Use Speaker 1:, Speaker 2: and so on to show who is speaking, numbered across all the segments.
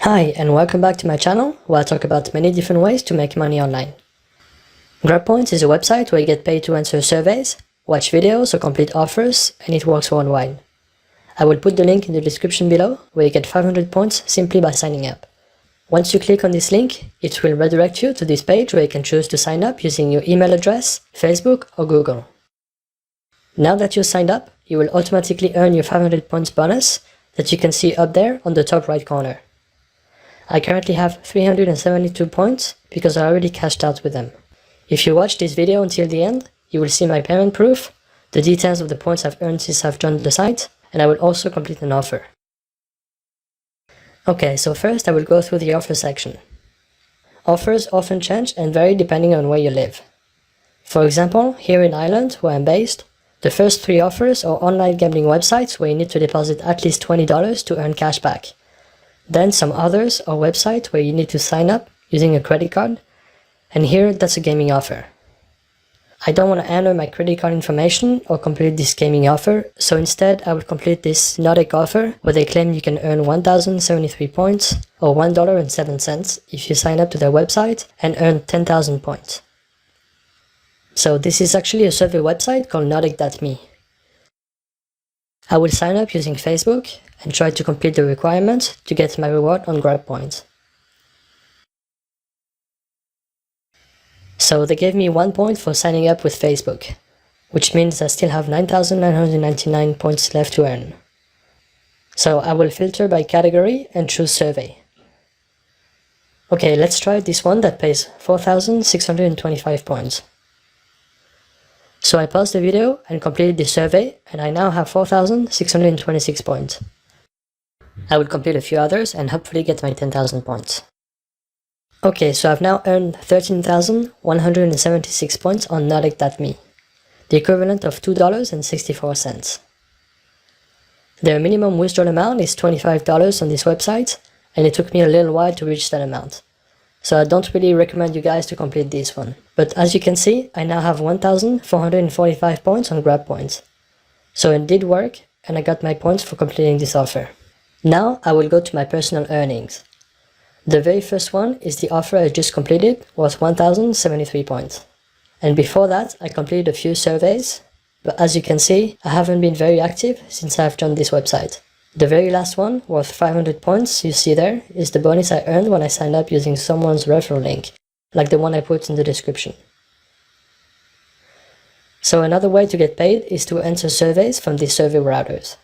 Speaker 1: Hi, and welcome back to my channel, where I talk about many different ways to make money online. Grabpoints is a website where you get paid to answer surveys, watch videos, or complete offers, and it works worldwide. I will put the link in the description below, where you get 500 points simply by signing up. Once you click on this link, it will redirect you to this page where you can choose to sign up using your email address, Facebook, or Google. Now that you're signed up, you will automatically earn your 500 points bonus that you can see up there on the top right corner. I currently have 372 points because I already cashed out with them. If you watch this video until the end, you will see my payment proof, the details of the points I've earned since I've joined the site, and I will also complete an offer. Okay, so first I will go through the offer section. Offers often change and vary depending on where you live. For example, here in Ireland, where I'm based, the first 3 offers are online gambling websites where you need to deposit at least $20 to earn cash back. Then some others are websites where you need to sign up using a credit card, and here that's a gaming offer. I don't want to enter my credit card information or complete this gaming offer, so instead I will complete this Nordic offer where they claim you can earn 1,073 points or $1.07 if you sign up to their website and earn 10,000 points. So this is actually a survey website called Nordic.me. I will sign up using Facebook and try to complete the requirements to get my reward on Grabpoints. So they gave me 1 point for signing up with Facebook, which means I still have 9,999 points left to earn. So I will filter by category and choose survey. Okay, let's try this one that pays 4,625 points. So I paused the video and completed the survey, and I now have 4,626 points. I will complete a few others and hopefully get my 10,000 points. Okay, so I've now earned 13,176 points on Nordic.me, the equivalent of $2.64. Their minimum withdrawal amount is $25 on this website, and it took me a little while to reach that amount. So I don't really recommend you guys to complete this one. But as you can see, I now have 1,445 points on Grabpoints. So it did work, and I got my points for completing this offer. Now I will go to my personal earnings. The very first one is the offer I just completed, worth 1,073 points. And before that, I completed a few surveys, but as you can see, I haven't been very active since I've joined this website. The very last one, worth 500 points, you see there, is the bonus I earned when I signed up using someone's referral link, like the one I put in the description. So another way to get paid is to answer surveys from these survey routers.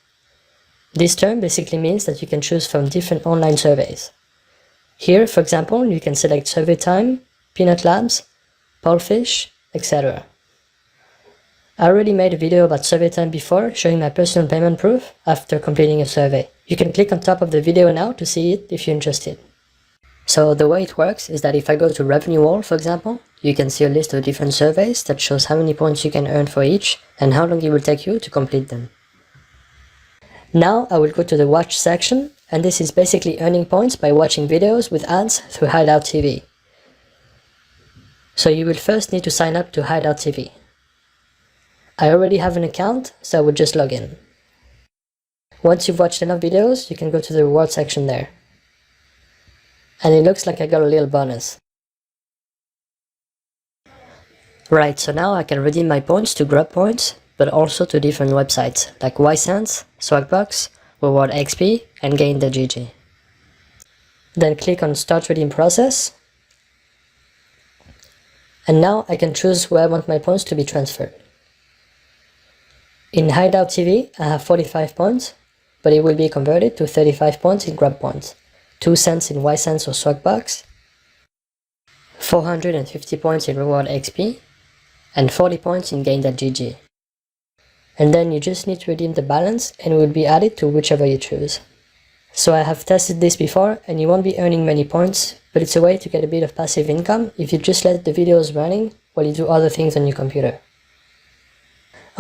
Speaker 1: This term basically means that you can choose from different online surveys. Here, for example, you can select Survey Time, Peanut Labs, Pollfish, etc. I already made a video about survey time before, showing my personal payment proof after completing a survey. You can click on top of the video now to see it if you're interested. So the way it works is that if I go to Revenue Wall, for example, you can see a list of different surveys that shows how many points you can earn for each and how long it will take you to complete them. Now I will go to the Watch section, and this is basically earning points by watching videos with ads through Hideout TV. So you will first need to sign up to Hideout TV. I already have an account, so I would just log in. Once you've watched enough videos, you can go to the reward section there. And it looks like I got a little bonus. Right, so now I can redeem my points to Grabpoints, but also to different websites like Ysense, Swagbucks, Reward XP, and Gain.gg. Then click on Start Redeem Process. And now I can choose where I want my points to be transferred. In Hideout TV, I have 45 points, but it will be converted to 35 points in Grabpoints, 2 cents in Ysense or Swagbucks, 450 points in Reward XP, and 40 points in Gain.gg. And then you just need to redeem the balance and it will be added to whichever you choose. So I have tested this before and you won't be earning many points, but it's a way to get a bit of passive income if you just let the videos running while you do other things on your computer.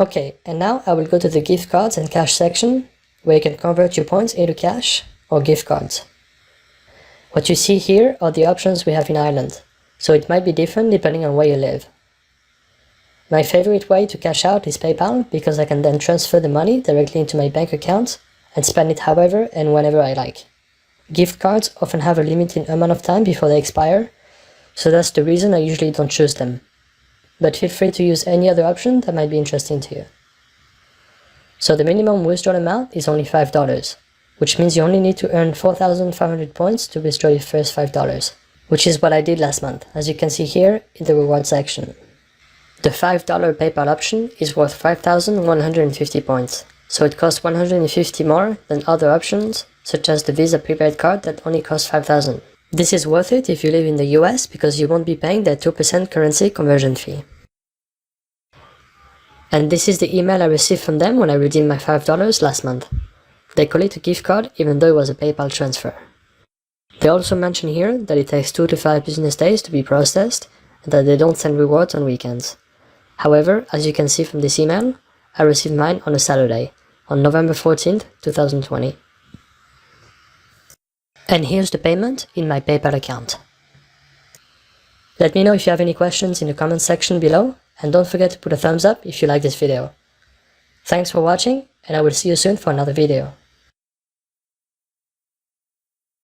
Speaker 1: Okay, and now I will go to the gift cards and cash section, where you can convert your points into cash or gift cards. What you see here are the options we have in Ireland, so it might be different depending on where you live. My favorite way to cash out is PayPal, because I can then transfer the money directly into my bank account and spend it however and whenever I like. Gift cards often have a limited amount of time before they expire, so that's the reason I usually don't choose them. But feel free to use any other option that might be interesting to you. So the minimum withdrawal amount is only $5, which means you only need to earn 4,500 points to withdraw your first $5, which is what I did last month, as you can see here in the reward section. The $5 PayPal option is worth 5,150 points, so it costs 150 more than other options, such as the Visa prepaid card that only costs 5,000. This is worth it if you live in the US because you won't be paying their 2% currency conversion fee. And this is the email I received from them when I redeemed my $5 last month. They call it a gift card even though it was a PayPal transfer. They also mention here that it takes 2 to 5 business days to be processed and that they don't send rewards on weekends. However, as you can see from this email, I received mine on a Saturday, on November 14th, 2020. And here's the payment in my PayPal account. Let me know if you have any questions in the comment section below, and don't forget to put a thumbs up if you like this video. Thanks for watching, and I will see you soon for another video.